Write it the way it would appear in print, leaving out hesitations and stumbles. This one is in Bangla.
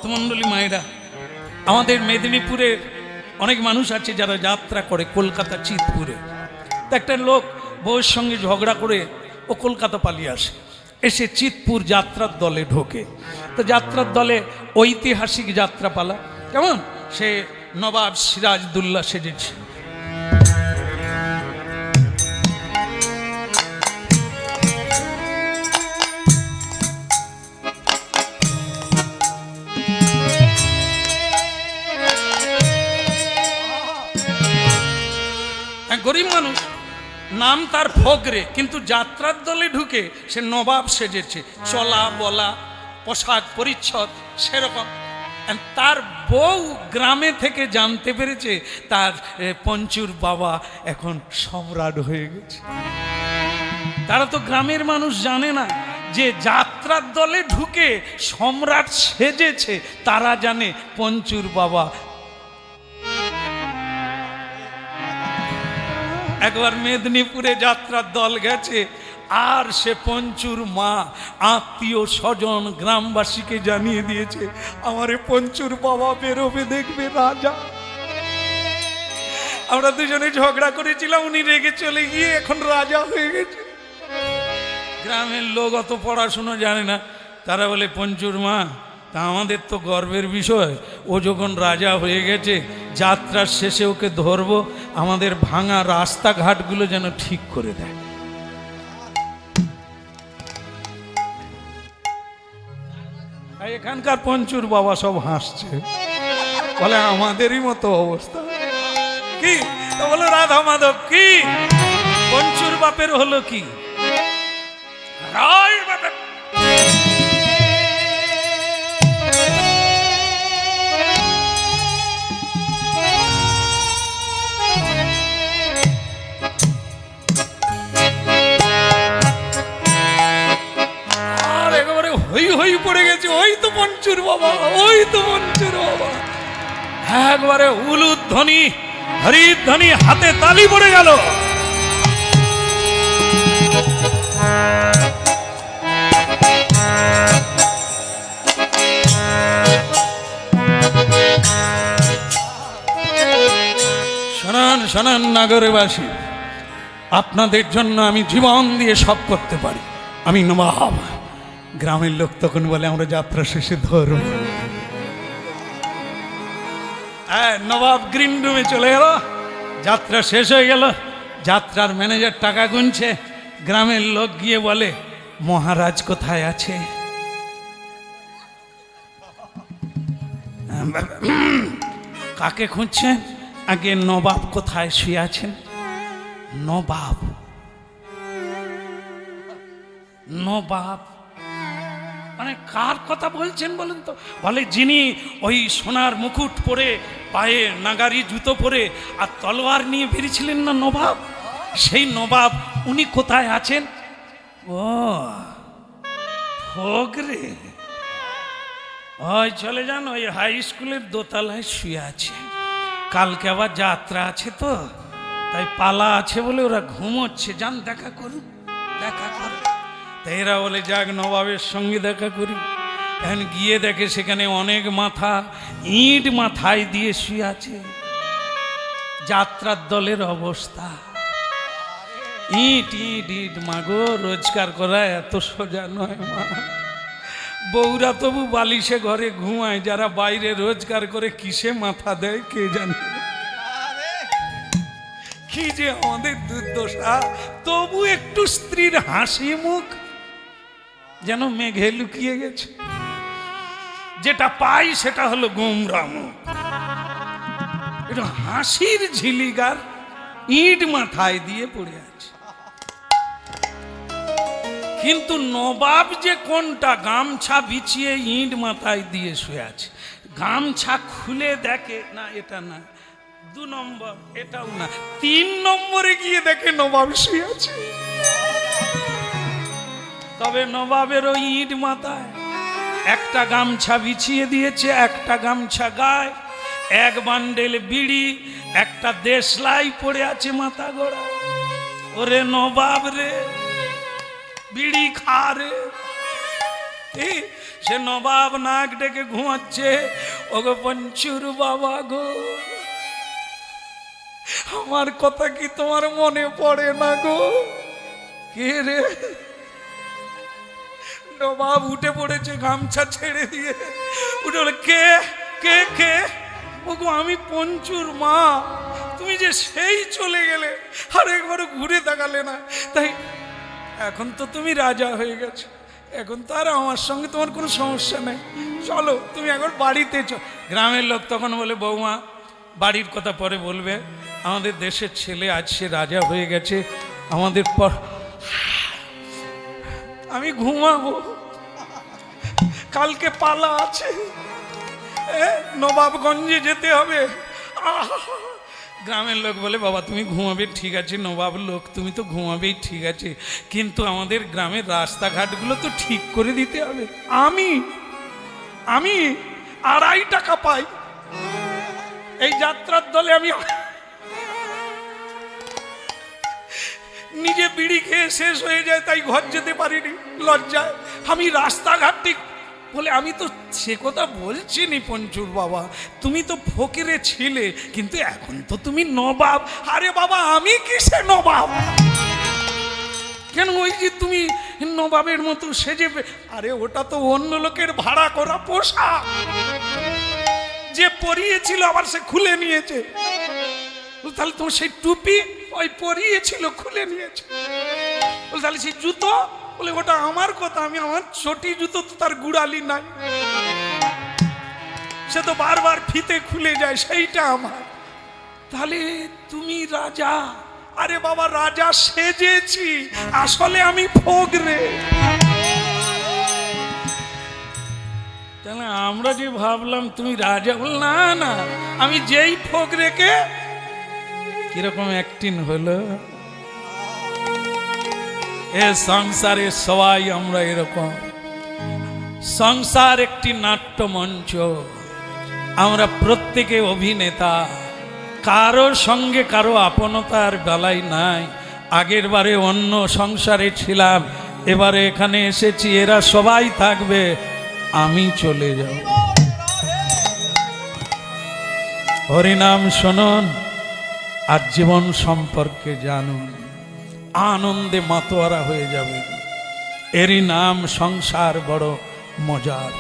ভক্তমণ্ডলী মায়েরা, আমাদের মেদিনীপুরে অনেক মানুষ আছে যারা যাত্রা করে কলকাতা চিতপুরে। তো একটা লোক বউয়ের সঙ্গে ঝগড়া করে ও কলকাতা পালিয়ে আসে, এসে চিতপুর যাত্রার দলে ঢোকে। তো যাত্রার দলে ঐতিহাসিক যাত্রাপালা, কেমন সে নবাব সিরাজদৌল্লা সেজেছে। গরিব মানুষ, নাম তার ফগরে, কিন্তু যাত্রার দলে ঢুকে সে নবাব সেজেছে, চলা বলা পোশাক পরিচ্ছদ সেরকম। তার বউ গ্রামে থেকে জানতে পেরেছে তার পঞ্চুর বাবা এখন সম্রাট হয়ে গেছে। তারা তো গ্রামের মানুষ জানে না যে যাত্রার দলে ঢুকে সম্রাট সেজেছে, তারা জানে পঞ্চুর বাবা। একবার মেদিনীপুরে যাত্রার দল গেছে, আর সে পঞ্চুর মা আত্মীয় স্বজন গ্রামবাসীকে জানিয়ে দিয়েছে, আমারে পঞ্চুর বাবা বেরোবে, দেখবে রাজা। আমরা দুজনে ঝগড়া করেছিলাম, উনি রেগে চলে গিয়ে এখন রাজা হয়ে গেছে। গ্রামের লোক অত পড়াশুনো জানে না, তারা বলে পঞ্চুর মা, তা আমাদের তো গর্বের বিষয়, ও যখন রাজা হয়ে গেছে যাত্রার শেষে ওকে ধরবো, আমাদের ভাঙা রাস্তাঘাটগুলো যেন ঠিক করে দেয়। এখানকার পঞ্চুর বাবা সব হাসছে, বলে আমাদেরই মতো অবস্থা। কি বলো রাধা মাধব, কি পঞ্চুর বাপের হলো কি? রায় বাপের হই হই পড়ে গেছে, ওই তো পঞ্চুর বাবা, ওই তো পঞ্চুর বাবা। একবারে উলুধ্বনি হরিধ্বনি, হাতে তালি পড়ে গেল। শোনান শোনান নগরবাসী, আপনাদের জন্য আমি জীবন দিয়ে সব করতে পারি, আমি নবাব। গ্রামের লোক তখন বলে আমরা যাত্রা শেষে ধরব। নবাব গ্রিন রুমে চলে গেল, যাত্রা শেষ হয়ে গেল, যাত্রার ম্যানেজার টাকা গুনছে। গ্রামের লোক গিয়ে বলে মহারাজ কোথায় আছে? কাকে খুঁজছেন? আগে নবাব কোথায় শুয়ে আছেন? নবাব, নবাব মানে কার কথা বলছেন বলেন তো? বলে যিনি ওই সোনার মুকুট পরে, পায়ে নাগারি জুতো পরে আর তলোয়ার নিয়ে বেরিয়েছিলেন না নবাব, সেই নবাব উনি কোথায় আছেন? ও ফগরে, ওই চলে যান, ওই হাই স্কুলের দোতলায় শুয়ে আছে। কালকে আবার যাত্রা আছে তো, তাই পালা আছে বলে ওরা ঘুমোচ্ছে, যান দেখা করুন, দেখা করুন। এরা বলে যাক নবাবের সঙ্গে দেখা করি। এখন গিয়ে দেখে সেখানে অনেক মাথা, ইট মাথায় দিয়ে শুয়ে আছে। যাত্রার দলের অবস্থা ইট ইট ইট। মাগো, রোজগার করা এত সোজা নয় মা। বউরা তবু বালিশে ঘরে ঘুমায়, যারা বাইরে রোজগার করে কিসে মাথা দেয় কে জানে। কি যে আমাদের দুর্দশা। তবু একটু স্ত্রীর হাসি মুখ যেন মেঘে লুকিয়ে গেছে। যেটা পাই সেটা হলো গোমরা মুখ, এটা হাসির ঝিলিগার ইট মাথায় দিয়ে পড়ে আছে। কিন্তু নবাব যে কোনটা, গামছা বিছিয়ে ইট মাথায় দিয়ে শুয়ে আছে। গামছা খুলে দেখে না, এটা না, 2 নম্বর, এটাও না, 3 নম্বরে গিয়ে দেখে নবাব শুয়ে আছে। তবে নবাবের ওই ইট মাথায় একটা গামছা বিছিয়ে দিয়েছে, একটা গামছা গায়ে, এক বান্ডেল বিড়ি, একটা দেশলাই পড়ে আছে মাথা গোড়া। ওরে নবাব রে, বিড়ি খা রে। সে নবাব নাক ডেকে ঘুমাচ্ছে। ওগো পঞ্চুর বাবা গো, আমার কথা কি তোমার মনে পড়ে না গো? কে রে? নবাব উঠে পড়েছে গামছা ছেড়ে দিয়ে, উঠে বলে কে কে কে? ওগো আমি পঞ্চুর মা, তুমি যে সেই চলে গেলে, আর একবারও ঘুরে তাকালে না। তাই এখন তো তুমি রাজা হয়ে গেছো, এখন তো আর আমার সঙ্গে তোমার কোনো সমস্যা নেই, চলো তুমি একবার বাড়িতে চলো। গ্রামের লোক তখন বলে বৌমা বাড়ির কথা পরে বলবে, আমাদের দেশের ছেলে আজ সে রাজা হয়ে গেছে, আমাদের পর আমি ঘুমাবো, কালকে পালা আছে, নবাবগঞ্জে যেতে হবে। গ্রামের লোক বলে বাবা তুমি ঘুমাবে ঠিক আছে, নবাব লোক তুমি তো ঘুমাবেই ঠিক আছে, কিন্তু আমাদের গ্রামের রাস্তাঘাটগুলো তো ঠিক করে দিতে হবে। আমি আমি 2.5 টাকা পাই, এই যাত্রার দলে আমি নিজে বিড়ি খেয়ে শেষ হয়ে যায়, তাই ঘর যেতে পারিনি লজ্জায়। আমি রাস্তাঘাট ঠিক বলে, আমি তো সে কথা বলছি নি পঞ্চুর বাবা, তুমি তো ফকিরে ছিলে, কিন্তু এখন তো তুমি নবাব। আরে বাবা আমি কিসে নবাব? কেন ওই যে তুমি নবাবের মতো সেজে, আরে ওটা তো অন্য লোকের ভাড়া করা পোশাক, যে পরিয়েছিল আবার সে খুলে নিয়েছে। তাহলে তোমার সেই টুপি ওই পরিয়েছিল খুলে নিয়েছে। তাহলে সেই জুতো, বলে ওটা আমার কথা, আমি আমার চটি জুতো তো তার গুড়ালি নাই, সে তো বারবার ফিতে খুলে যায়, সেইটা আমার। তাহলে তুমি রাজা? আরে বাবা রাজা সেজেছি, আসলে আমি ফকরে। তাহলে আমরা যে ভাবলাম তুমি রাজা, বল না না, আমি যেই ফকরেকে। কিরকম অ্যাক্টিং হলো এ সংসারে, সবাই আমরা এরকম। সংসার একটি নাট্যমঞ্চ, আমরা প্রত্যেকে অভিনেতা, কারো সঙ্গে কারো আপনতার বেলাই নাই। আগের বারে অন্য সংসারে ছিলাম, এবারে এখানে এসেছি, এরা সবাই থাকবে, আমি চলে যাব। হরিনাম শুনুন আর জীবন সম্পর্কে জানুন, আনন্দে মাতোয়ারা হয়ে যাবে। এরই নাম সংসার, বড় মজার।